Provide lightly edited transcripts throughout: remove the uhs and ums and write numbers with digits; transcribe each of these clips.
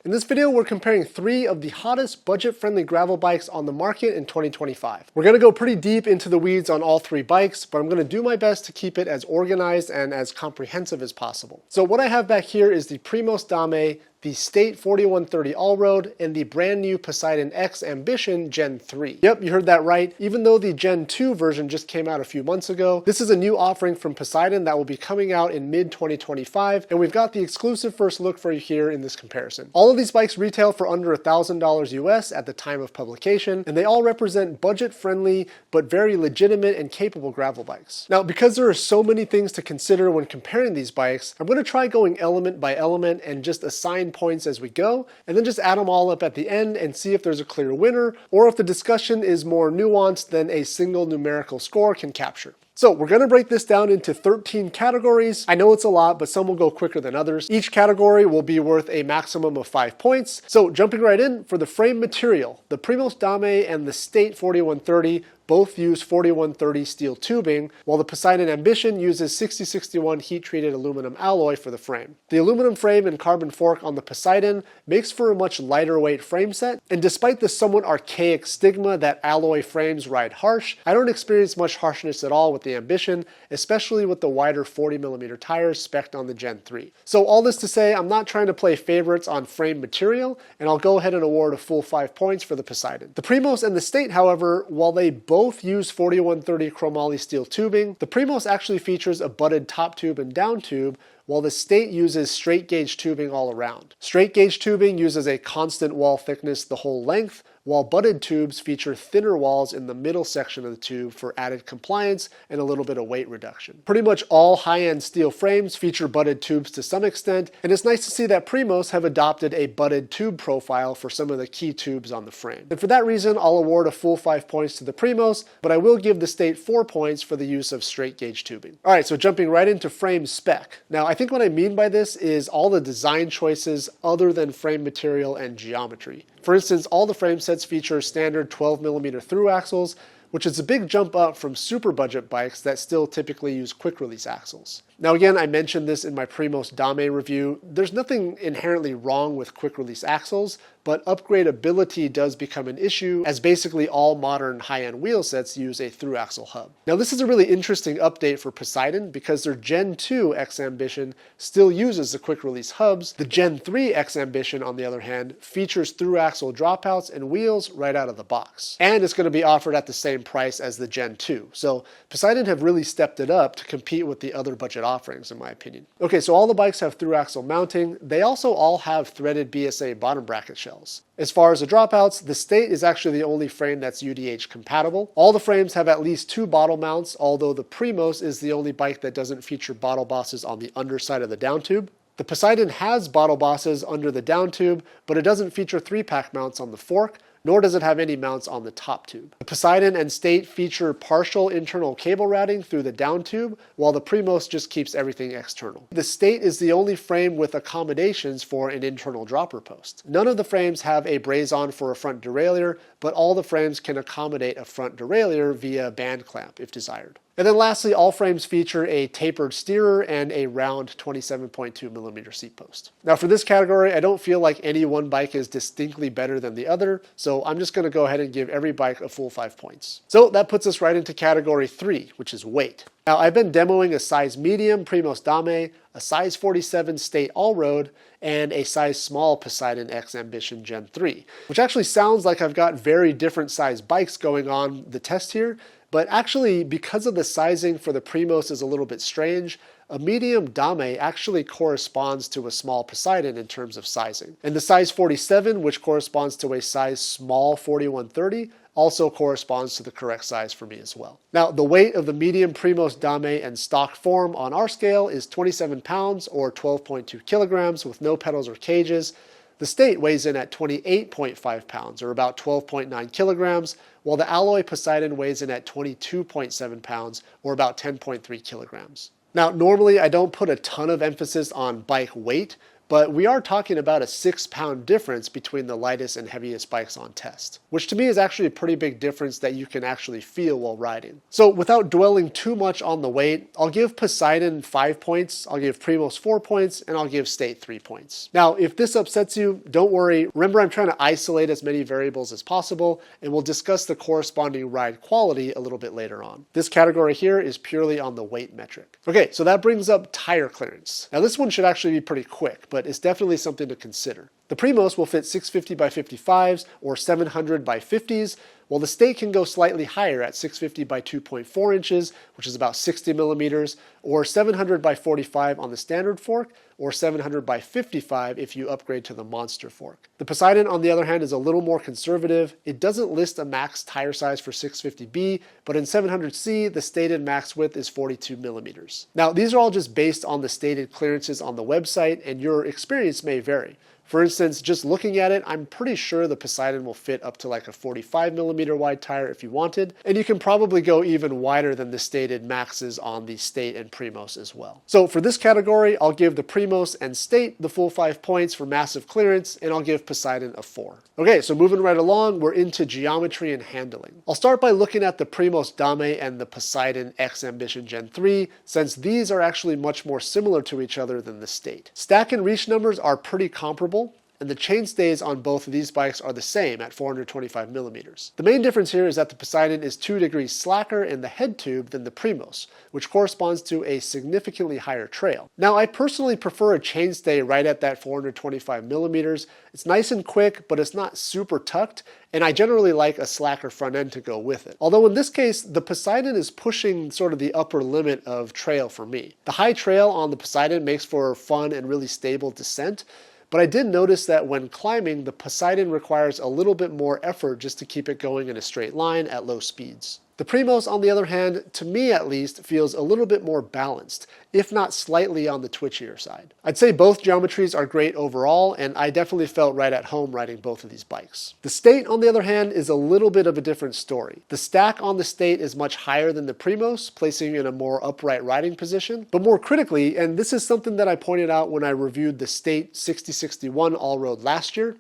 In this video, we're comparing 3 of the hottest budget-friendly gravel bikes on the market in 2025. We're going to go pretty deep into the weeds on all 3 bikes, but I'm going to do my best to keep it as organized and as comprehensive as possible. So what I have back here is the Primos Dame, the State 4130 Allroad, and the brand new Poseidon X Ambition Gen 3. Yep, you heard that right. Even though the Gen 2 version just came out a few months ago, this is a new offering from Poseidon that will be coming out in mid-2025, and we've got the exclusive first look for you here in this comparison. All of these bikes retail for under $1,000 US at the time of publication, and they all represent budget-friendly but very legitimate and capable gravel bikes. Now, because there are so many things to consider when comparing these bikes, I'm going to try going element by element and just assign points as we go, and then just add them all up at the end and see if there's a clear winner, or if the discussion is more nuanced than a single numerical score can capture. So we're going to break this down into 13 categories. I know it's a lot, but some will go quicker than others. Each category will be worth a maximum of 5 points. So jumping right in, for the frame material, the Primos Dame and the State 4130 both use 4130 steel tubing, while the Poseidon Ambition uses 6061 heat-treated aluminum alloy for the frame. The aluminum frame and carbon fork on the Poseidon makes for a much lighter weight frame set, and despite the somewhat archaic stigma that alloy frames ride harsh, I don't experience much harshness at all with the Ambition, especially with the wider 40mm tires spec'd on the Gen 3. So all this to say, I'm not trying to play favorites on frame material, and I'll go ahead and award a full 5 points for the Poseidon. The Primos and the State, however, while they both use 4130 chromoly steel tubing, the Primos actually features a butted top tube and down tube, while the State uses straight gauge tubing all around. Straight gauge tubing uses a constant wall thickness the whole length, while butted tubes feature thinner walls in the middle section of the tube for added compliance and a little bit of weight reduction. Pretty much all high-end steel frames feature butted tubes to some extent, and it's nice to see that Primos have adopted a butted tube profile for some of the key tubes on the frame. And for that reason, I'll award a full 5 points to the Primos, but I will give the State 4 points for the use of straight gauge tubing. Alright, so jumping right into frame spec. Now, I think what I mean by this is all the design choices other than frame material and geometry. For instance, all the frame sets feature standard 12mm through axles, which is a big jump up from super budget bikes that still typically use quick release axles. Now again, I mentioned this in my Primos Dame review. There's nothing inherently wrong with quick release axles, but upgradability does become an issue as basically all modern high-end wheel sets use a through axle hub. Now this is a really interesting update for Poseidon because their Gen 2 X Ambition still uses the quick release hubs. The Gen 3 X Ambition, on the other hand, features through axle dropouts and wheels right out of the box. And it's going to be offered at the same price as the Gen 2. So Poseidon have really stepped it up to compete with the other budget offerings, in my opinion. Okay, so all the bikes have through axle mounting. They also all have threaded BSA bottom bracket shells. As far as the dropouts, the State is actually the only frame that's UDH compatible. All the frames have at least 2 bottle mounts, although the Primos is the only bike that doesn't feature bottle bosses on the underside of the down tube. The Poseidon has bottle bosses under the down tube, but it doesn't feature 3-pack mounts on the fork, nor does it have any mounts on the top tube. The Poseidon and State feature partial internal cable routing through the down tube, while the Primos just keeps everything external. The State is the only frame with accommodations for an internal dropper post. None of the frames have a braze-on for a front derailleur, but all the frames can accommodate a front derailleur via band clamp if desired. And then lastly, all frames feature a tapered steerer and a round 27.2mm seat post. Now for this category, I don't feel like any one bike is distinctly better than the other, so I'm just going to go ahead and give every bike a full 5 points. So that puts us right into category 3, which is weight. Now I've been demoing a size medium Primos Dame, a size 47 State Allroad, and a size small Poseidon X Ambition Gen 3, which actually sounds like I've got very different size bikes going on the test here. But actually, because of the sizing for the Primos is a little bit strange, a medium Dame actually corresponds to a small Poseidon in terms of sizing. And the size 47, which corresponds to a size small 4130, also corresponds to the correct size for me as well. Now, the weight of the medium Primos Dame and stock form on our scale is 27 pounds or 12.2 kilograms with no pedals or cages. The State weighs in at 28.5 pounds, or about 12.9 kilograms, while the alloy Poseidon weighs in at 22.7 pounds, or about 10.3 kilograms. Now, normally I don't put a ton of emphasis on bike weight, but we are talking about a 6-pound difference between the lightest and heaviest bikes on test, which to me is actually a pretty big difference that you can actually feel while riding. So without dwelling too much on the weight, I'll give Poseidon 5 points, I'll give Primos 4 points, and I'll give State 3 points. Now, if this upsets you, don't worry. Remember, I'm trying to isolate as many variables as possible, and we'll discuss the corresponding ride quality a little bit later on. This category here is purely on the weight metric. Okay, so that brings up tire clearance. Now this one should actually be pretty quick, but it's definitely something to consider. The Primos will fit 650 by 55s or 700 by 50s, while the State can go slightly higher at 650 by 2.4 inches, which is about 60 millimeters, or 700 by 45 on the standard fork, or 700 by 55 if you upgrade to the monster fork. The Poseidon, on the other hand, is a little more conservative. It doesn't list a max tire size for 650B, but in 700C, the stated max width is 42 millimeters. Now, these are all just based on the stated clearances on the website, and your experience may vary. For instance, just looking at it, I'm pretty sure the Poseidon will fit up to like a 45 millimeter wide tire if you wanted, and you can probably go even wider than the stated maxes on the State and Primos as well. So for this category, I'll give the Primos and State the full 5 points for massive clearance, and I'll give Poseidon a 4. Okay, so moving right along, we're into geometry and handling. I'll start by looking at the Primos Dame and the Poseidon X Ambition Gen 3, since these are actually much more similar to each other than the State. Stack and reach numbers are pretty comparable, and the chainstays on both of these bikes are the same at 425 millimeters. The main difference here is that the Poseidon is 2 degrees slacker in the head tube than the Primos, which corresponds to a significantly higher trail. Now, I personally prefer a chainstay right at that 425 millimeters. It's nice and quick, but it's not super tucked, and I generally like a slacker front end to go with it. Although in this case, the Poseidon is pushing sort of the upper limit of trail for me. The high trail on the Poseidon makes for fun and really stable descent, but I did notice that when climbing, the Poseidon requires a little bit more effort just to keep it going in a straight line at low speeds. The Primos, on the other hand, to me at least, feels a little bit more balanced, if not slightly on the twitchier side. I'd say both geometries are great overall, and I definitely felt right at home riding both of these bikes. The State, on the other hand, is a little bit of a different story. The stack on the State is much higher than the Primos, placing you in a more upright riding position. But more critically, and this is something that I pointed out when I reviewed the State 6061 Allroad last year,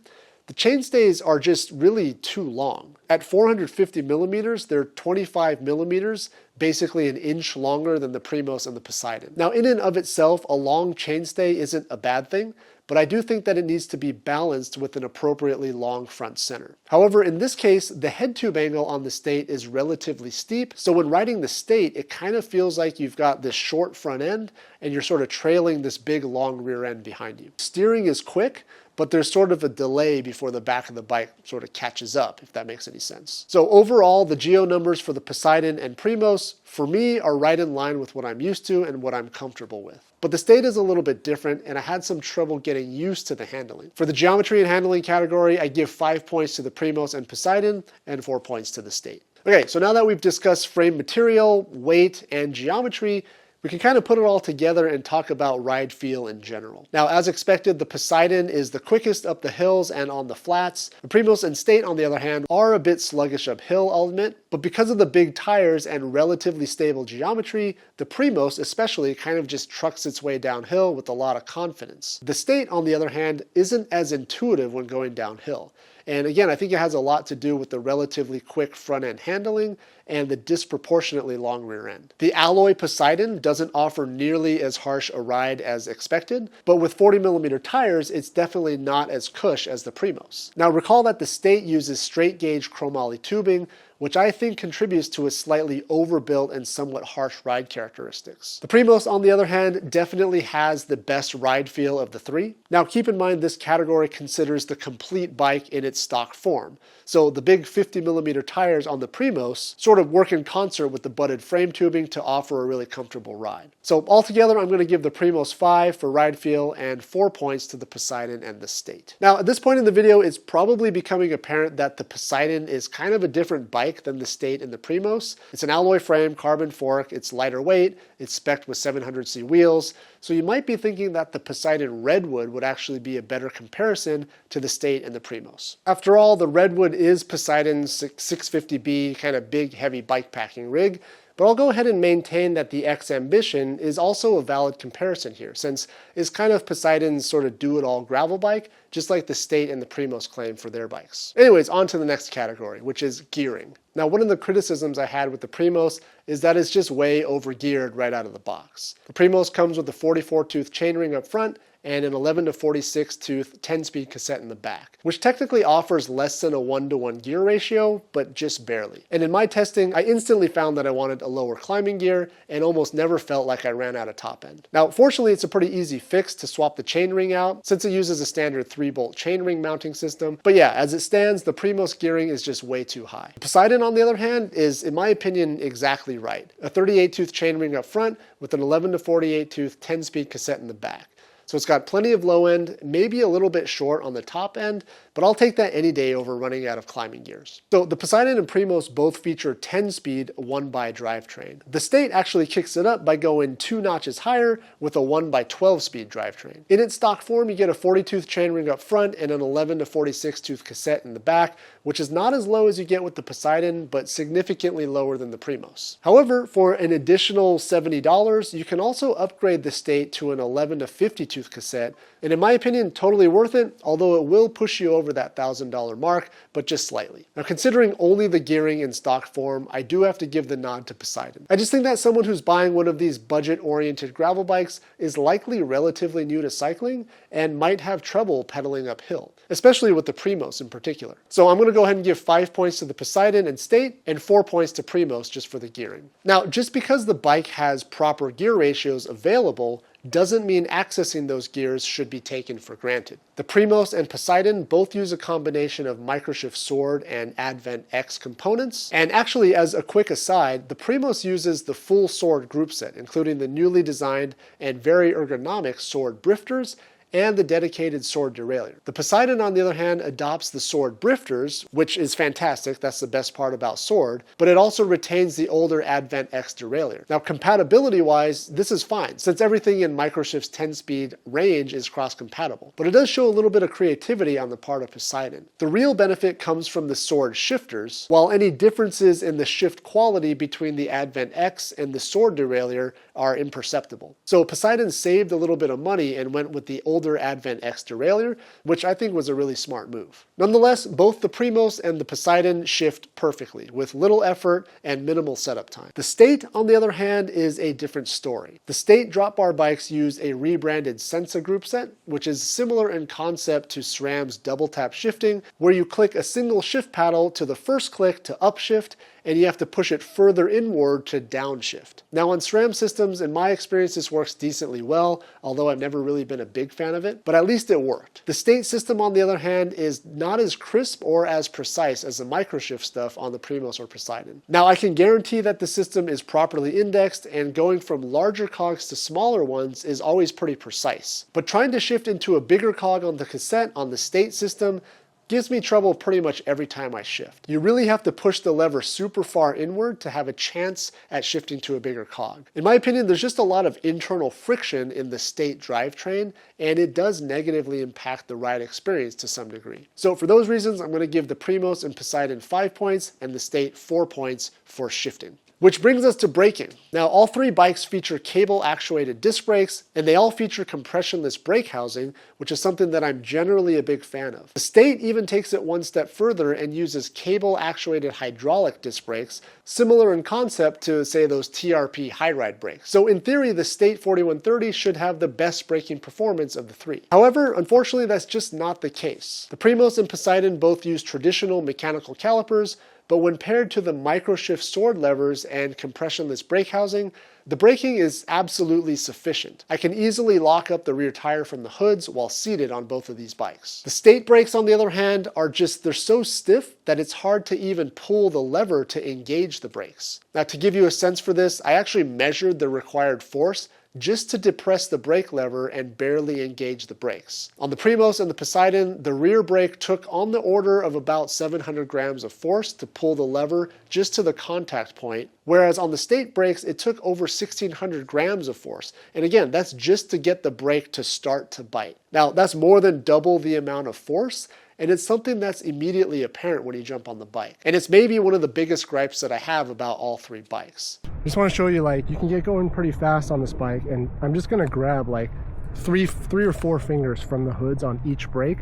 the chainstays are just really too long. At 450 millimeters, they're 25 millimeters, basically an inch longer than the Primos and the Poseidon. Now, in and of itself, a long chainstay isn't a bad thing, but I do think that it needs to be balanced with an appropriately long front center. However, in this case, the head tube angle on the State is relatively steep, so when riding the State, it kind of feels like you've got this short front end and you're sort of trailing this big long rear end behind you. Steering is quick, but there's sort of a delay before the back of the bike sort of catches up, if that makes any sense. So overall, the geo numbers for the Poseidon and Primos, for me, are right in line with what I'm used to and what I'm comfortable with. But the State is a little bit different, and I had some trouble getting used to the handling. For the geometry and handling category, I give 5 points to the Primos and Poseidon, and 4 points to the State. Okay, so now that we've discussed frame material, weight, and geometry, we can kind of put it all together and talk about ride feel in general. Now, as expected, the Poseidon is the quickest up the hills and on the flats. The Primos and State, on the other hand, are a bit sluggish uphill, I'll admit, but because of the big tires and relatively stable geometry, the Primos especially kind of just trucks its way downhill with a lot of confidence. The State, on the other hand, isn't as intuitive when going downhill. And again, I think it has a lot to do with the relatively quick front end handling and the disproportionately long rear end. The alloy Poseidon doesn't offer nearly as harsh a ride as expected, but with 40 millimeter tires, it's definitely not as cush as the Primos. Now recall that the State uses straight gauge chromoly tubing, which I think contributes to a slightly overbuilt and somewhat harsh ride characteristics. The Primos, on the other hand, definitely has the best ride feel of the three. Now keep in mind this category considers the complete bike in its stock form. So the big 50 millimeter tires on the Primos sort of work in concert with the butted frame tubing to offer a really comfortable ride. So altogether, I'm going to give the Primos 5 for ride feel and 4 points to the Poseidon and the State. Now at this point in the video, it's probably becoming apparent that the Poseidon is kind of a different bike than the State and the Primos. It's an alloy frame, carbon fork, it's lighter weight, it's spec'd with 700C wheels, so you might be thinking that the Poseidon Redwood would actually be a better comparison to the State and the Primos. After all, the Redwood is Poseidon's 650B kind of big, heavy bike packing rig, But I'll go ahead and maintain that the X Ambition is also a valid comparison here, since it's kind of Poseidon's sort of do-it-all gravel bike, just like the State and the Primos claim for their bikes. Anyways, on to the next category, which is gearing. Now, one of the criticisms I had with the Primos is that it's just way over-geared right out of the box. The Primos comes with a 44-tooth chainring up front and an 11 to 46 tooth 10-speed cassette in the back, which technically offers less than a 1-to-1 gear ratio, but just barely. And in my testing, I instantly found that I wanted a lower climbing gear and almost never felt like I ran out of top end. Now, fortunately, it's a pretty easy fix to swap the chainring out since it uses a standard 3-bolt chainring mounting system. But yeah, as it stands, the Primos gearing is just way too high. Poseidon, on the other hand, is, in my opinion, exactly right. A 38-tooth chainring up front with an 11 to 48 tooth 10-speed cassette in the back. So it's got plenty of low end, maybe a little bit short on the top end, but I'll take that any day over running out of climbing gears. So the Poseidon and Primos both feature 10-speed 1x drivetrain. The State actually kicks it up by going 2 notches higher with a 1x12 speed drivetrain. In its stock form, you get a 40-tooth chainring up front and an 11 to 46 tooth cassette in the back, which is not as low as you get with the Poseidon, but significantly lower than the Primos. However, for an additional $70, you can also upgrade the State to an 11 to 50 tooth cassette, and in my opinion, totally worth it, although it will push you over that $1,000 mark, but just slightly. Now, considering only the gearing in stock form, I do have to give the nod to Poseidon. I just think that someone who's buying one of these budget-oriented gravel bikes is likely relatively new to cycling and might have trouble pedaling uphill, especially with the Primos in particular. So I'm going to go ahead and give 5 points to the Poseidon and State and 4 points to Primos just for the gearing. Now, just because the bike has proper gear ratios available doesn't mean accessing those gears should be taken for granted. The Primos and Poseidon both use a combination of Microshift Sword and Advent X components. And actually, as a quick aside, the Primos uses the full Sword group set, including the newly designed and very ergonomic Sword drifters and the dedicated Sword derailleur. The Poseidon, on the other hand, adopts the Sword drifters, which is fantastic, that's the best part about Sword, but it also retains the older Advent X derailleur. Now, compatibility-wise, this is fine, since everything in Microshift's 10-speed range is cross-compatible, but it does show a little bit of creativity on the part of Poseidon. The real benefit comes from the Sword shifters, while any differences in the shift quality between the Advent X and the Sword derailleur are imperceptible. So Poseidon saved a little bit of money and went with the older Advent X derailleur, which I think was a really smart move. Nonetheless, both the Primos and the Poseidon shift perfectly, with little effort and minimal setup time. The State, on the other hand, is a different story. The State drop bar bikes use a rebranded Sensa group set, which is similar in concept to SRAM's double tap shifting, where you click a single shift paddle to the first click to upshift, and you have to push it further inward to downshift. Now, on SRAM systems, in my experience, this works decently well, although I've never really been a big fan of it, but at least it worked. The State system, on the other hand, is not as crisp or as precise as the Microshift stuff on the Primos or Poseidon. Now, I can guarantee that the system is properly indexed, and going from larger cogs to smaller ones is always pretty precise. But trying to shift into a bigger cog on the cassette on the State system gives me trouble pretty much every time I shift. You really have to push the lever super far inward to have a chance at shifting to a bigger cog. In my opinion, there's just a lot of internal friction in the State drivetrain, and it does negatively impact the ride experience to some degree. So for those reasons, I'm going to give the Primos and Poseidon 5 points and the State 4 points for shifting. Which brings us to braking. Now, all three bikes feature cable-actuated disc brakes, and they all feature compressionless brake housing, which is something that I'm generally a big fan of. The State even takes it one step further and uses cable-actuated hydraulic disc brakes, similar in concept to, say, those TRP high-ride brakes. So in theory, the State 4130 should have the best braking performance of the three. However, unfortunately, that's just not the case. The Primos and Poseidon both use traditional mechanical calipers, but when paired to the Microshift Sword levers and compressionless brake housing, the braking is absolutely sufficient. I can easily lock up the rear tire from the hoods while seated on both of these bikes. The State brakes, on the other hand, they're so stiff that it's hard to even pull the lever to engage the brakes. Now, to give you a sense for this, I actually measured the required force just to depress the brake lever and barely engage the brakes. On the Primos and the Poseidon, the rear brake took on the order of about 700 grams of force to pull the lever just to the contact point, Whereas on the State brakes, it took over 1,600 grams of force. And again, that's just to get the brake to start to bite. Now, that's more than double the amount of force, and it's something that's immediately apparent when you jump on the bike. And it's maybe one of the biggest gripes that I have about all three bikes. Just want to show you, like, you can get going pretty fast on this bike, and I'm just gonna grab like three or four fingers from the hoods on each brake.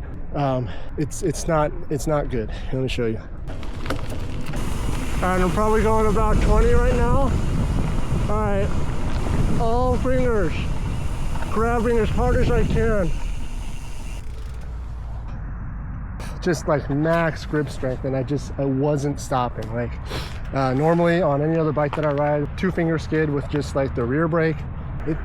It's not good. Let me show you. All right, I'm probably going about 20 right now. All right, all fingers, grabbing as hard as I can. Just like max grip strength, and I wasn't stopping. Like normally on any other bike that I ride, 2-finger skid with just like the rear brake.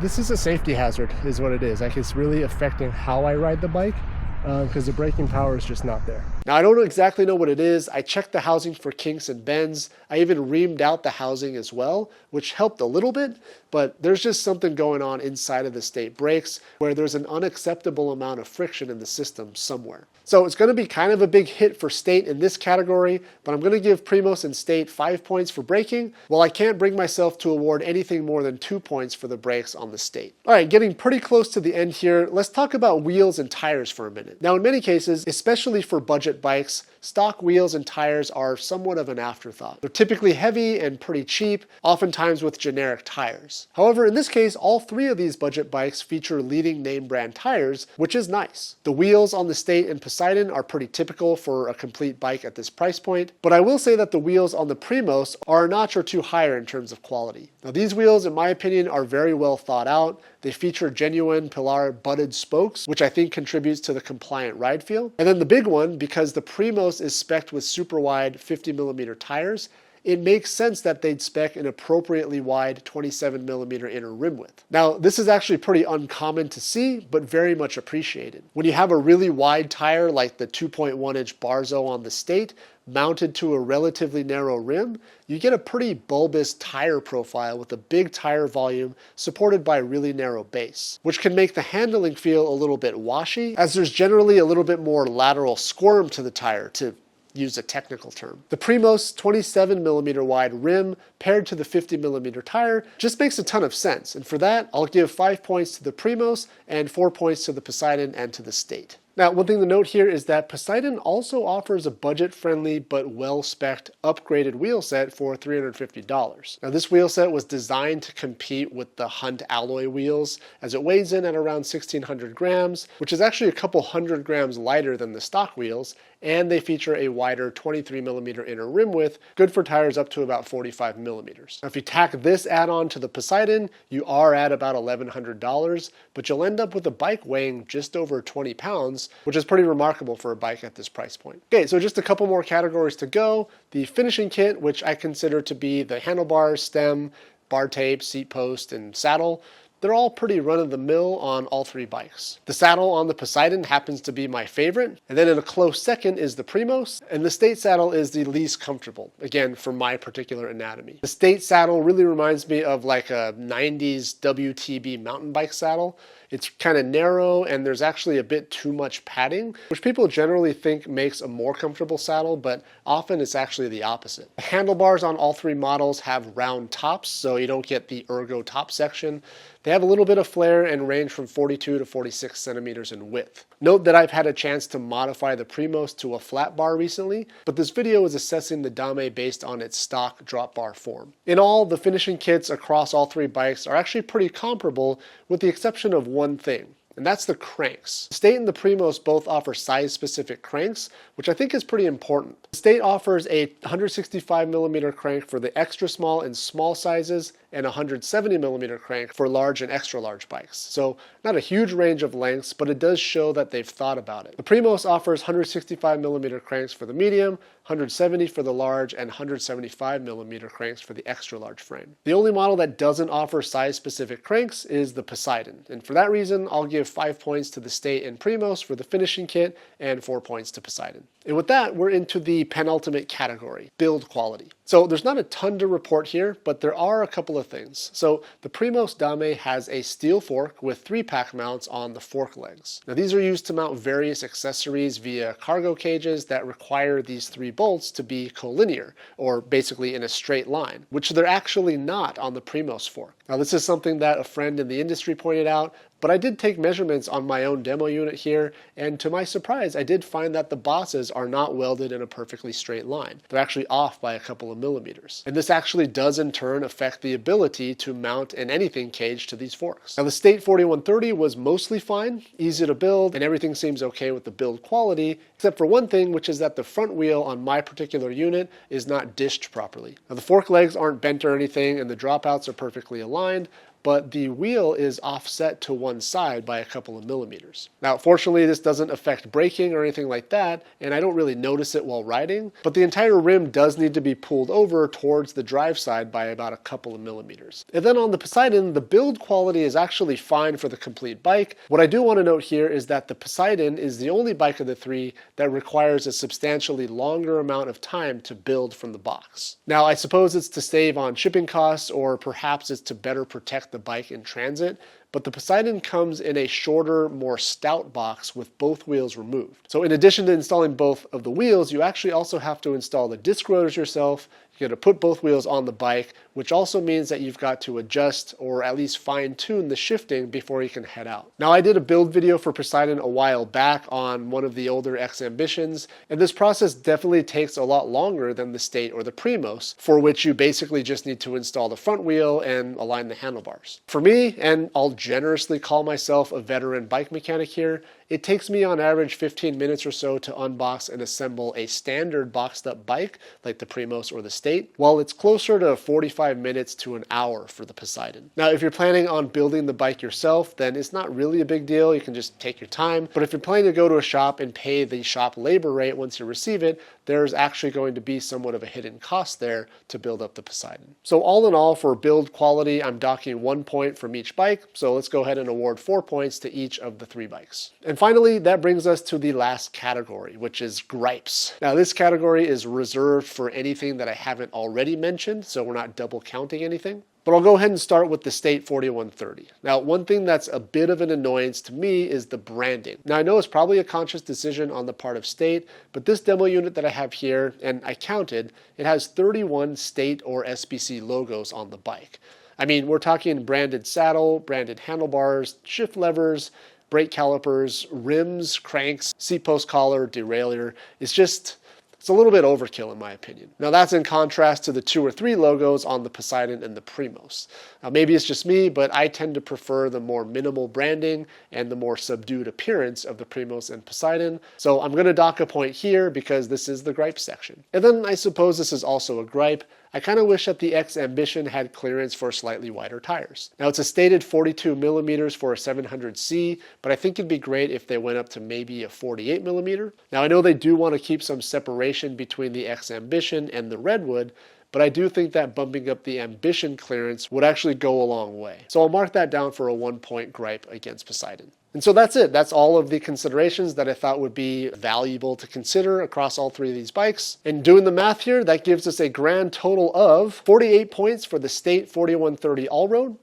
This is a safety hazard is what it is. Like, it's really affecting how I ride the bike because the braking power is just not there. Now, I don't exactly know what it is. I checked the housing for kinks and bends. I even reamed out the housing as well, which helped a little bit, but there's just something going on inside of the State brakes where there's an unacceptable amount of friction in the system somewhere. So it's going to be kind of a big hit for State in this category, but I'm going to give Primos and State 5 points for braking, while I can't bring myself to award anything more than 2 points for the brakes on the State. All right, getting pretty close to the end here, let's talk about wheels and tires for a minute. Now, in many cases, especially for budget bikes, stock wheels and tires are somewhat of an afterthought. They're typically heavy and pretty cheap, oftentimes with generic tires. However, in this case, all three of these budget bikes feature leading name brand tires, which is nice. The wheels on the State and Poseidon are pretty typical for a complete bike at this price point, but I will say that the wheels on the Primos are a notch or two higher in terms of quality. Now, these wheels, in my opinion, are very well thought out. They feature genuine Pilar butted spokes, which I think contributes to the compliant ride feel. And then the big one, because the Primos is spec'd with super wide 50mm tires, it makes sense that they'd spec an appropriately wide 27mm inner rim width. Now, this is actually pretty uncommon to see, but very much appreciated. When you have a really wide tire like the 2.1-inch Barzo on the State, mounted to a relatively narrow rim, you get a pretty bulbous tire profile with a big tire volume supported by a really narrow base, which can make the handling feel a little bit washy, as there's generally a little bit more lateral squirm to the tire, to use a technical term. The Primos 27mm wide rim paired to the 50mm tire just makes a ton of sense, and for that, I'll give 5 points to the Primos and 4 points to the Poseidon and to the State. Now, one thing to note here is that Poseidon also offers a budget-friendly but well-spec'd upgraded wheel set for $350. Now, this wheel set was designed to compete with the Hunt alloy wheels, as it weighs in at around 1,600 grams, which is actually a couple hundred grams lighter than the stock wheels, and they feature a wider 23mm inner rim width, good for tires up to about 45mm. Now, if you tack this add-on to the Poseidon, you are at about $1,100, but you'll end up with a bike weighing just over 20 pounds, which is pretty remarkable for a bike at this price point. Okay, so just a couple more categories to go. The finishing kit, which I consider to be the handlebars, stem, bar tape, seat post, and saddle. They're all pretty run-of-the-mill on all three bikes. The saddle on the Poseidon happens to be my favorite, and then in a close second is the Primos, and the State saddle is the least comfortable, again, for my particular anatomy. The State saddle really reminds me of like a 90s WTB mountain bike saddle. It's kind of narrow, and there's actually a bit too much padding, which people generally think makes a more comfortable saddle, but often it's actually the opposite. The handlebars on all three models have round tops, so you don't get the ergo top section. They have a little bit of flare and range from 42 to 46 centimeters in width. Note that I've had a chance to modify the Primos to a flat bar recently, but this video is assessing the Dame based on its stock drop bar form. In all, the finishing kits across all three bikes are actually pretty comparable, with the exception of one thing, and that's the cranks. The State and the Primos both offer size-specific cranks, which I think is pretty important. The State offers a 165mm crank for the extra small and small sizes, and a 170mm crank for large and extra large bikes. So not a huge range of lengths, but it does show that they've thought about it. The Primos offers 165mm cranks for the medium, 170 for the large, and 175mm cranks for the extra large frame. The only model that doesn't offer size-specific cranks is the Poseidon, and for that reason, I'll give give 5 points to the State and Primos for the finishing kit, and 4 points to Poseidon. And with that, we're into the penultimate category, build quality. So there's not a ton to report here, but there are a couple of things. So the Primos Dame has a steel fork with 3-pack mounts on the fork legs. Now these are used to mount various accessories via cargo cages that require these 3 bolts to be collinear, or basically in a straight line, which they're actually not on the Primos fork. Now this is something that a friend in the industry pointed out, but I did take measurements on my own demo unit here, and to my surprise, I did find that the bosses are not welded in a perfectly straight line. They're actually off by a couple of millimeters. And this actually does in turn affect the ability to mount an anything cage to these forks. Now the State 4130 was mostly fine, easy to build, and everything seems okay with the build quality, except for one thing, which is that the front wheel on my particular unit is not dished properly. Now the fork legs aren't bent or anything, and the dropouts are perfectly aligned, but the wheel is offset to one side by a couple of millimeters. Now, fortunately, this doesn't affect braking or anything like that, and I don't really notice it while riding, but the entire rim does need to be pulled over towards the drive side by about a couple of millimeters. And then on the Poseidon, the build quality is actually fine for the complete bike. What I do want to note here is that the Poseidon is the only bike of the 3 that requires a substantially longer amount of time to build from the box. Now, I suppose it's to save on shipping costs, or perhaps it's to better protect the bike in transit, but the Poseidon comes in a shorter, more stout box with both wheels removed. So in addition to installing both of the wheels, you actually also have to install the disc rotors yourself. You got to put both wheels on the bike, which also means that you've got to adjust or at least fine-tune the shifting before you can head out. Now, I did a build video for Poseidon a while back on one of the older X Ambitions, and this process definitely takes a lot longer than the State or the Primos, for which you basically just need to install the front wheel and align the handlebars. For me, and I'll generously call myself a veteran bike mechanic here, it takes me on average 15 minutes or so to unbox and assemble a standard boxed up bike like the Primos or the State, while it's closer to 45 minutes to an hour for the Poseidon. Now, if you're planning on building the bike yourself, then it's not really a big deal. You can just take your time. But if you're planning to go to a shop and pay the shop labor rate once you receive it, there's actually going to be somewhat of a hidden cost there to build up the Poseidon. So all in all, for build quality, I'm docking 1 point from each bike. So let's go ahead and award 4 points to each of the 3 bikes. And finally, that brings us to the last category, which is gripes. Now, this category is reserved for anything that I haven't already mentioned, so we're not double counting anything. But I'll go ahead and start with the State 4130. Now, one thing that's a bit of an annoyance to me is the branding. Now, I know it's probably a conscious decision on the part of State, but this demo unit that I have here, and I counted, it has 31 State or SBC logos on the bike. I mean, we're talking branded saddle, branded handlebars, shift levers, brake calipers, rims, cranks, seat post collar, derailleur. It's a little bit overkill in my opinion. Now that's in contrast to the 2 or 3 logos on the Poseidon and the Primos. Now maybe it's just me, but I tend to prefer the more minimal branding and the more subdued appearance of the Primos and Poseidon. So I'm going to dock a point here because this is the gripe section. And then I suppose this is also a gripe. I kind of wish that the X Ambition had clearance for slightly wider tires. Now it's a stated 42 millimeters for a 700C, but I think it'd be great if they went up to maybe a 48 millimeter. Now I know they do want to keep some separation between the X Ambition and the Redwood, but I do think that bumping up the Ambition clearance would actually go a long way. So I'll mark that down for a 1 point gripe against Poseidon. And so that's it. That's all of the considerations that I thought would be valuable to consider across all 3 of these bikes. And doing the math here, that gives us a grand total of 48 points for the State 4130 Allroad,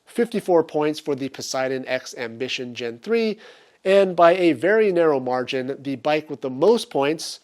54 points for the Poseidon X Ambition Gen 3, and by a very narrow margin, the bike with the most points,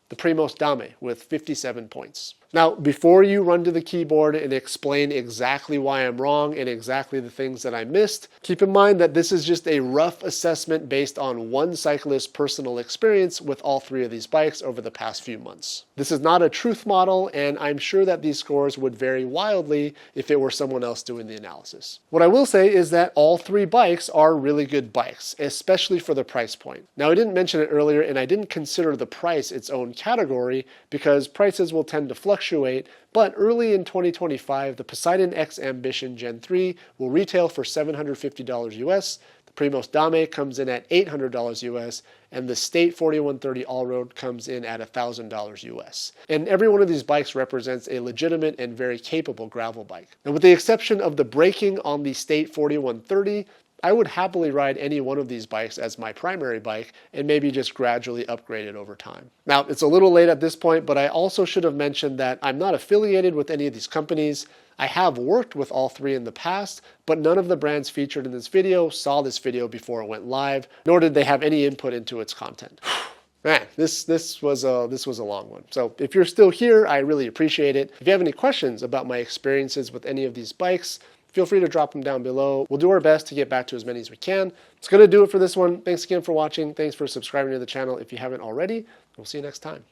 the Primos Dame, with 57 points. Now, before you run to the keyboard and explain exactly why I'm wrong and exactly the things that I missed, keep in mind that this is just a rough assessment based on one cyclist's personal experience with all 3 of these bikes over the past few months. This is not a truth model, and I'm sure that these scores would vary wildly if it were someone else doing the analysis. What I will say is that all 3 bikes are really good bikes, especially for the price point. Now, I didn't mention it earlier, and I didn't consider the price its own category because prices will tend to fluctuate, but early in 2025, the Poseidon X Ambition Gen 3 will retail for $750 US, the Primos Dame comes in at $800 US, and the State 4130 Allroad comes in at $1,000 US. And every one of these bikes represents a legitimate and very capable gravel bike. And with the exception of the braking on the State 4130, I would happily ride any one of these bikes as my primary bike and maybe just gradually upgrade it over time. Now, it's a little late at this point, but I also should have mentioned that I'm not affiliated with any of these companies. I have worked with all three in the past, but none of the brands featured in this video saw this video before it went live, nor did they have any input into its content. Man, this was a long one. So if you're still here, I really appreciate it. If you have any questions about my experiences with any of these bikes, feel free to drop them down below. We'll do our best to get back to as many as we can. It's going to do it for this one. Thanks again for watching. Thanks for subscribing to the channel if you haven't already. We'll see you next time.